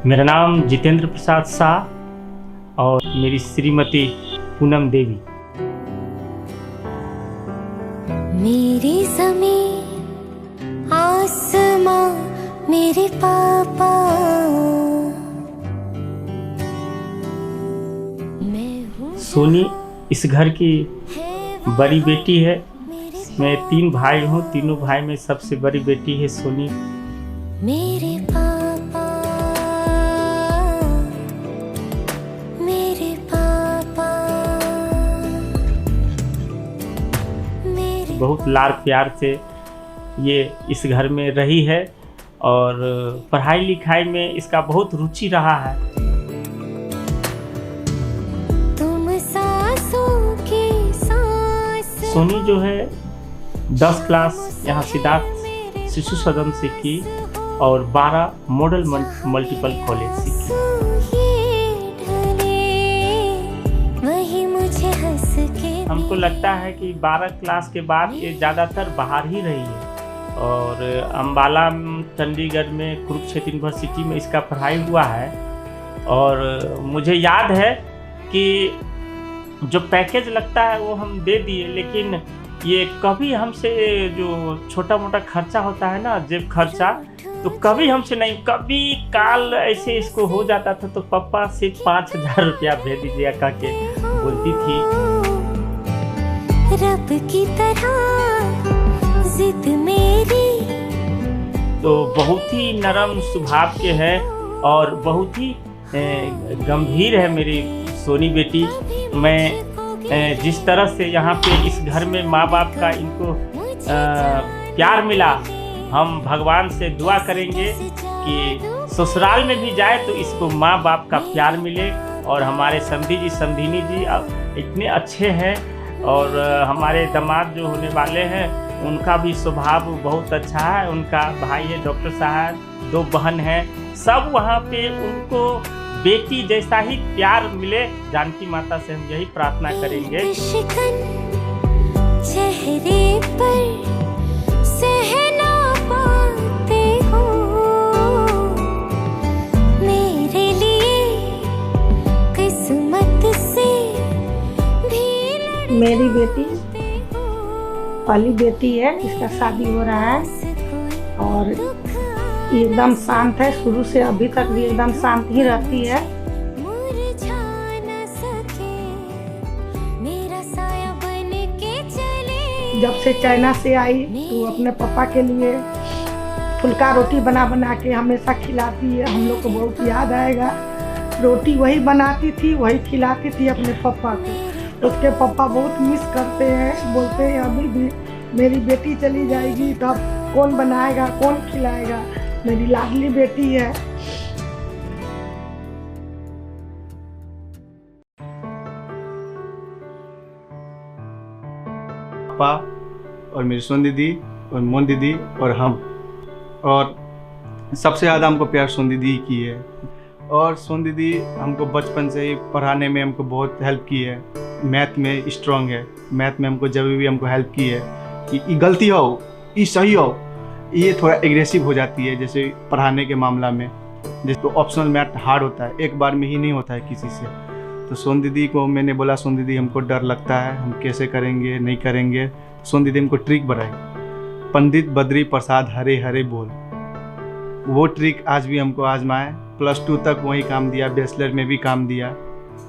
मेरा नाम जितेंद्र प्रसाद शाह और मेरी श्रीमती पूनम देवी। मेरी ज़मीं आसमां मेरे पापा, सोनी इस घर की बड़ी बेटी है। मैं 3 भाई हूँ, तीनों भाई में सबसे बड़ी बेटी है सोनी। मेरे पापा, मेरे पापा, मेरे बहुत लाड़ प्यार से ये इस घर में रही है और पढ़ाई लिखाई में इसका बहुत रुचि रहा है। तुम सांसों की सांस। सोनी जो है 10 क्लास यहाँ सिद्धार्थ शिशु सदन से की और 12 मॉडल मल्टीपल कॉलेज से की। हमको लगता है कि 12 क्लास के बाद ये ज़्यादातर बाहर ही रही है और अम्बाला चंडीगढ़ में कुरुक्षेत्र यूनिवर्सिटी में इसका पढ़ाई हुआ है। और मुझे याद है कि जो पैकेज लगता है वो हम दे दिए, लेकिन ये कभी हमसे जो छोटा मोटा खर्चा होता है ना, जेब खर्चा, तो कभी हमसे नहीं। कभी काल ऐसे इसको हो जाता था तो पापा सिर्फ 5,000 रुपया भेज दीजिए कह के बोलती थी। रब की तरह जिद मेरी। तो बहुत ही नरम स्वभाव के है और बहुत ही गंभीर है मेरी सोनी बेटी। मैं जिस तरह से यहाँ पे इस घर में माँ बाप का इनको प्यार मिला, हम भगवान से दुआ करेंगे कि ससुराल में भी जाए तो इसको माँ बाप का प्यार मिले। और हमारे समधी जी समधिनी जी इतने अच्छे हैं और हमारे दामाद जो होने वाले हैं उनका भी स्वभाव बहुत अच्छा है। उनका भाई है डॉक्टर साहब, 2 बहन हैं, सब वहाँ पे उनको बेटी जैसा ही प्यार मिले। जानकी माता से हम यही प्रार्थना करेंगे। चेहरे पर सहना पाते हो मेरे लिए किस्मत से भी। मेरी बेटी पहली बेटी है, इसका शादी हो रहा है और एकदम शांत है। शुरू से अभी तक भी एकदम शांत ही रहती है। जब से चाइना से आई तो अपने पापा के लिए फुल्का रोटी बना बना के हमेशा खिलाती है। हम लोग को बहुत याद आएगा। रोटी वही बनाती थी, वही खिलाती थी अपने पापा को। उसके पापा बहुत मिस करते हैं, बोलते हैं अभी भी मेरी बेटी चली जाएगी तो अब कौन बनाएगा, कौन खिलाएगा। मेरी लाडली बेटी है। पापा और मेरी सोन दीदी और मोन दीदी और हम, और सबसे ज़्यादा हमको प्यार सोन दीदी की है। और सोन दीदी हमको बचपन से ही पढ़ाने में हमको बहुत हेल्प की है। मैथ में स्ट्रांग है, मैथ में हमको जब भी हमको हेल्प की है कि ये गलती हो, ये सही हो। ये थोड़ा एग्रेसिव हो जाती है जैसे पढ़ाने के मामला में, जैसे तो ऑप्शनल मैथ हार्ड होता है, एक बार में ही नहीं होता है किसी से। तो सोन दीदी को मैंने बोला, सोन दीदी हमको डर लगता है, हम कैसे करेंगे, नहीं करेंगे। सोन दीदी हमको ट्रिक बनाई, पंडित बद्री प्रसाद हरे हरे बोल। वो ट्रिक आज भी हमको आजमाए। +2 तक वही काम दिया, बैचलर में भी काम दिया।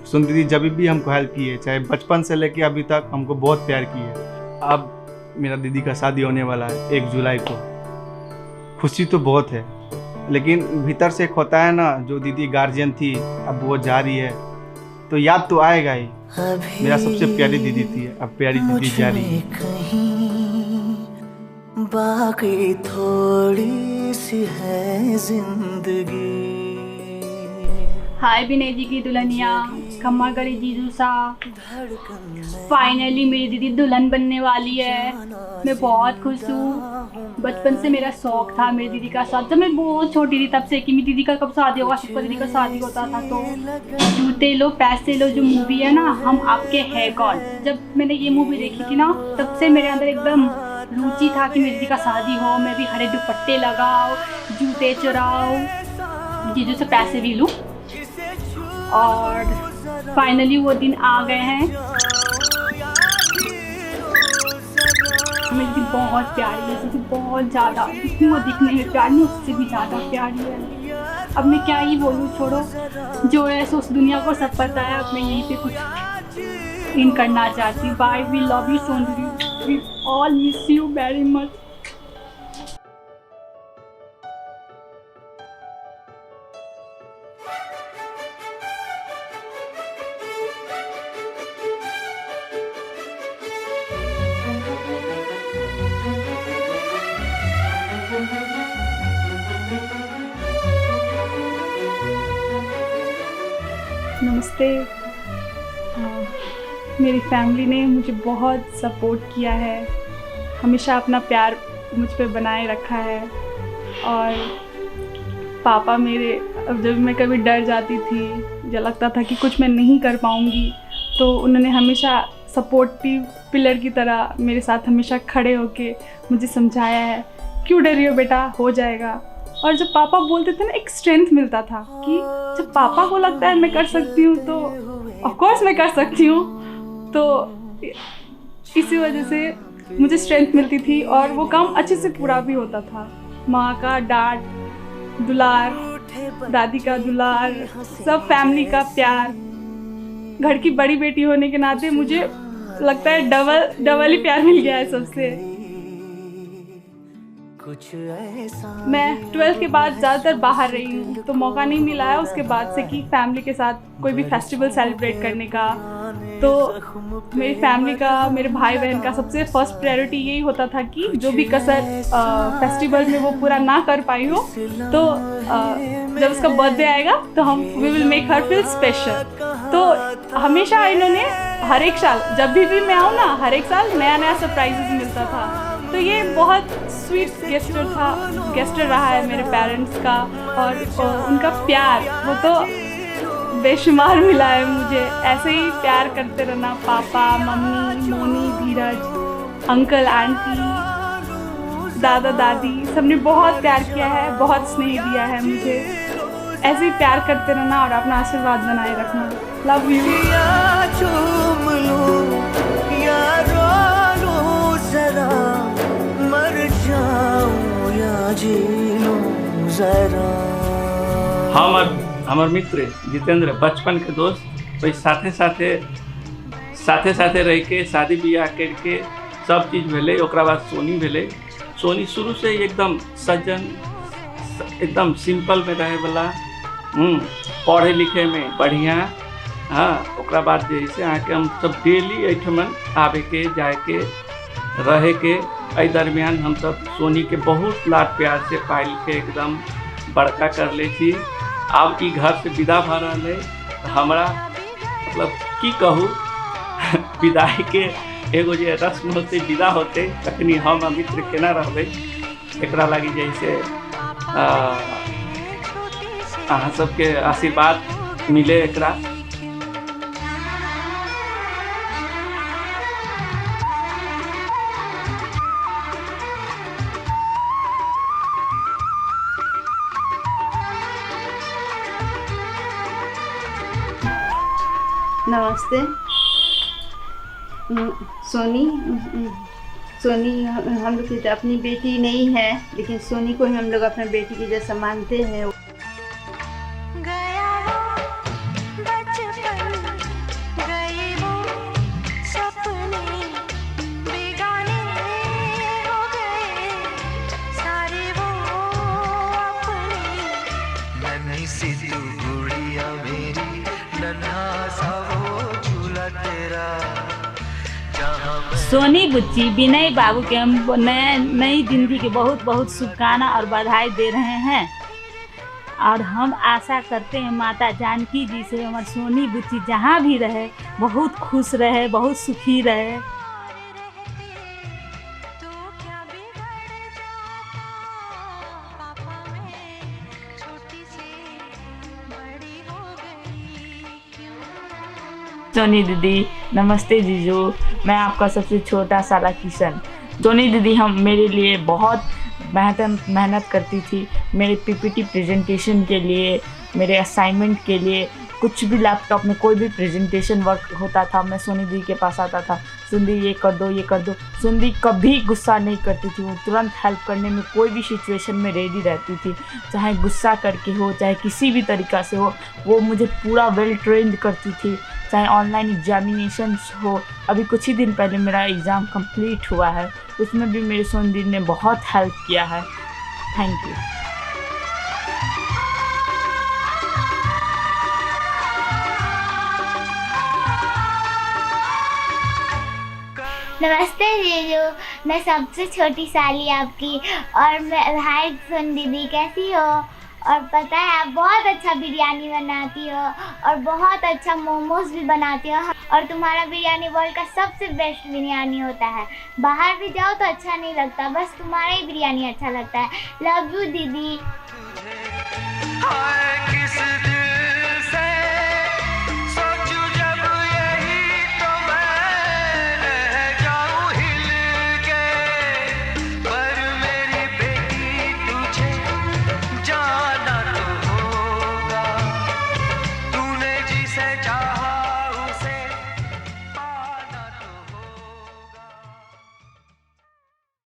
सोन दीदी जब भी हमको हेल्प की है, चाहे बचपन से लेके अभी तक, हमको बहुत प्यार की है। अब मेरा दीदी का शादी होने वाला है 1 जुलाई को। खुशी तो बहुत है, लेकिन भीतर से एक होता है ना, जो दीदी गार्जियन थी अब वो जा रही है तो याद तो आएगा ही। मेरा सबसे प्यारी दीदी थी, अब प्यारी दीदी जा रही है। बाकी थोड़ी सी है जिंदगी। हाय विनय जी की दुल्हनिया, खम्मा करी जीजू सा। फाइनली मेरी दीदी दुल्हन बनने वाली है। मैं बहुत खुश हूँ। बचपन से मेरा शौक था मेरी दीदी का साथ। जब मैं बहुत छोटी थी तब से कि मेरी दीदी का कब शादी होगा, शिल्पा दीदी का शादी होता था। तो जूते लो पैसे लो जो मूवी है ना, हम आपके है कौन, जब मैंने ये मूवी देखी थी ना, तब से मेरे अंदर एकदम रुचि था कि मेरी दीदी का शादी हो, मैं भी हरे दुपट्टे लगाओ, जूते चुराओ। जीजू से पैसे भी लूँ। और फाइनली वो दिन आ गए हैं। मेरी बहुत प्यारी है, जैसे बहुत ज़्यादा, वो दिखने में प्यारी है उससे भी ज़्यादा प्यारी है। अब मैं क्या ही बोलूँ, छोड़ो, जो है सो उस दुनिया को सब पता है। अब मैं यहीं पे कुछ इन करना चाहती हूँ। Bye, we love you Sonu, we all miss you very much. नमस्ते। मेरी फैमिली ने मुझे बहुत सपोर्ट किया है, हमेशा अपना प्यार मुझ पे बनाए रखा है। और पापा मेरे, अब जब मैं कभी डर जाती थी या लगता था कि कुछ मैं नहीं कर पाऊँगी, तो उन्होंने हमेशा सपोर्टिव पिलर की तरह मेरे साथ हमेशा खड़े होके मुझे समझाया है, क्यों डर रही हो बेटा, हो जाएगा। और जब पापा बोलते थे ना, एक स्ट्रेंथ मिलता था कि जब पापा को लगता है मैं कर सकती हूँ तो ऑफ कोर्स मैं कर सकती हूँ। तो इसी वजह से मुझे स्ट्रेंथ मिलती थी और वो काम अच्छे से पूरा भी होता था। माँ का डांट, दुलार, दादी का दुलार, सब फैमिली का प्यार, घर की बड़ी बेटी होने के नाते मुझे लगता है डबल ही प्यार मिल गया है सबसे। मैं 12th के बाद ज़्यादातर बाहर रही हूँ, तो मौका नहीं मिला है उसके बाद से कि फैमिली के साथ कोई भी फेस्टिवल सेलिब्रेट करने का। तो मेरी फैमिली का, मेरे भाई बहन का सबसे फर्स्ट प्रायोरिटी यही होता था कि जो भी कसर फेस्टिवल में वो पूरा ना कर पाई हो, तो जब उसका बर्थडे आएगा तो हम we will make her feel special. तो हमेशा इन्होंने हर एक साल, जब भी मैं आऊँ ना, हर एक साल नया नया सरप्राइजेस मिलता था। तो ये बहुत स्वीट गेस्टर रहा है मेरे पेरेंट्स का। और उनका प्यार वो तो बेशुमार मिला है मुझे। ऐसे ही प्यार करते रहना, पापा, मम्मी, मोनी, धीरज, अंकल, आंटी, दादा, दादी, सबने बहुत प्यार किया है, बहुत स्नेह दिया है मुझे। ऐसे ही प्यार करते रहना और अपना आशीर्वाद बनाए रखना। Love you. हमर मित्र जितेंद्र, बचपन के दोस्त, वही साथे साथे रह के शादी ब्याह करके सब चीज़ भेले। ओकरा बाद सोनी भेले। सोनी शुरू से एकदम सज्जन, एकदम सिंपल में रहे वाला, पढ़े लिखे में बढ़िया। हाँ, ओकरा बाद जैसे आके हम सब डेली एठमन आवे के, जाए के, रहे के। एहि दरमियान हम सब सोनी के बहुत लाड प्यार से पाल के एकदम बड़का कर ले छी। अब ई घर से विदा भ रहा है, हमरा मतलब की कहूँ, विदाई के एगो जे रस्म होते, विदा होते, तखनी हम मित्र केना रहबै। एकरा लागी जैसे अहाँ सबके आशीर्वाद मिले एकरा। नमस्ते। सोनी हम लोग की अपनी बेटी नहीं है, लेकिन सोनी को ही हम लोग अपने बेटी की जैसा मानते हैं। गया वो बचपन, गए वो सपने, बेगाने हो गए सारे वो अपने। नन्ही सी तू गुड़िया मेरी, नन्हा सा वो झूला तेरा। सोनी बुच्ची विनय बाबू के हम नई जिंदगी के बहुत बहुत शुभकामना और बधाई दे रहे हैं। और हम आशा करते हैं माता जानकी जी से हमारी सोनी बुच्ची जहाँ भी रहे बहुत खुश रहे, बहुत सुखी रहे। सोनी दीदी नमस्ते जीजू, मैं आपका सबसे छोटा साला किशन। सोनी दीदी हम मेरे लिए बहुत मेहनत करती थी, मेरे पीपीटी प्रेजेंटेशन के लिए, मेरे असाइनमेंट के लिए, कुछ भी लैपटॉप में कोई भी प्रेजेंटेशन वर्क होता था, मैं सोनी दी के पास आता था, सुंदी ये कर दो, ये कर दो। सुंदी कभी गुस्सा नहीं करती थी, वो तुरंत हेल्प करने में कोई भी सिचुएशन में रेडी रहती थी, चाहे गुस्सा करके हो, चाहे किसी भी तरीक़ा से हो। वो मुझे पूरा वेल ट्रेंड करती थी, चाहे ऑनलाइन एग्जामिनेशंस हो। अभी कुछ ही दिन पहले मेरा एग्ज़ाम कंप्लीट हुआ है, उसमें भी मेरी सोनी दी ने बहुत हेल्प किया है। Thank you. नमस्ते जीजू, मैं सबसे छोटी साली आपकी, और मैं हाय सुन दीदी, कैसी हो? और पता है आप बहुत अच्छा बिरयानी बनाती हो और बहुत अच्छा मोमोज भी बनाती हो, और तुम्हारा बिरयानी वर्ल्ड का सबसे बेस्ट बिरयानी होता है। बाहर भी जाओ तो अच्छा नहीं लगता, बस तुम्हारा ही बिरयानी अच्छा लगता है। लव यू दीदी। हाय किस